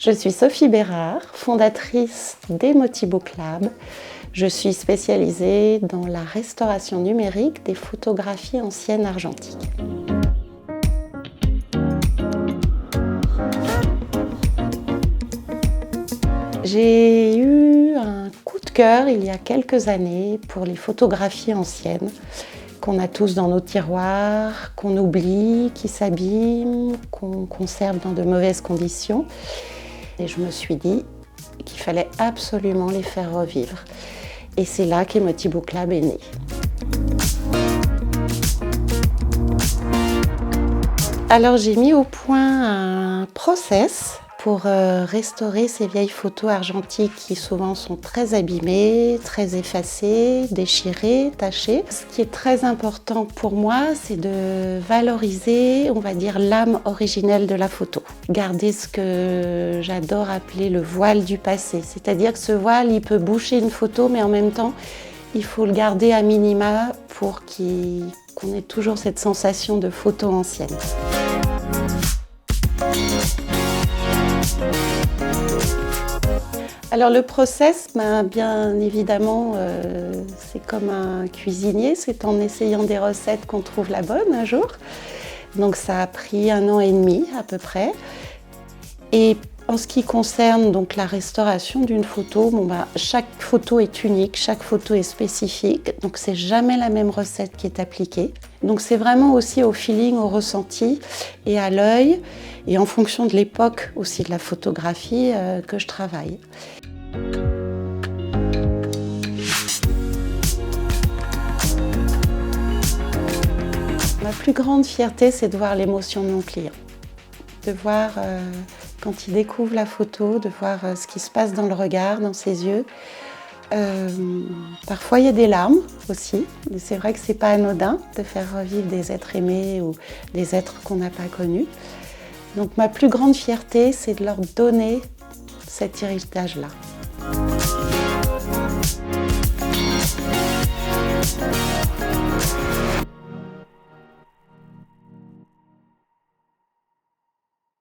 Je suis Sophie Bérard, fondatrice d'Emotibook Lab. Je suis spécialisée dans la restauration numérique des photographies anciennes argentiques. J'ai eu un coup de cœur il y a quelques années pour les photographies anciennes qu'on a tous dans nos tiroirs, qu'on oublie, qui s'abîment, qu'on conserve dans de mauvaises conditions. Et je me suis dit qu'il fallait absolument les faire revivre. Et c'est là qu'Emotibook Lab est né. Alors j'ai mis au point un process pour restaurer ces vieilles photos argentiques qui souvent sont très abîmées, très effacées, déchirées, tachées. Ce qui est très important pour moi, c'est de valoriser, on va dire, l'âme originelle de la photo. Garder ce que j'adore appeler le voile du passé. C'est-à-dire que ce voile, il peut boucher une photo, mais en même temps, il faut le garder à minima pour qu'on ait toujours cette sensation de photo ancienne. Alors le process, bien évidemment, c'est comme un cuisinier, c'est en essayant des recettes qu'on trouve la bonne un jour. Donc ça a pris 1 an et demi à peu près. Et en ce qui concerne donc la restauration d'une photo, chaque photo est unique, chaque photo est spécifique, donc c'est jamais la même recette qui est appliquée. Donc c'est vraiment aussi au feeling, au ressenti et à l'œil, et en fonction de l'époque aussi de la photographie que je travaille. Ma plus grande fierté, c'est de voir l'émotion de mon client, de voir quand il découvre la photo, de voir ce qui se passe dans le regard, dans ses yeux. Parfois, il y a des larmes aussi. Mais c'est vrai que c'est pas anodin de faire revivre des êtres aimés ou des êtres qu'on n'a pas connus. Donc, ma plus grande fierté, c'est de leur donner cet héritage-là.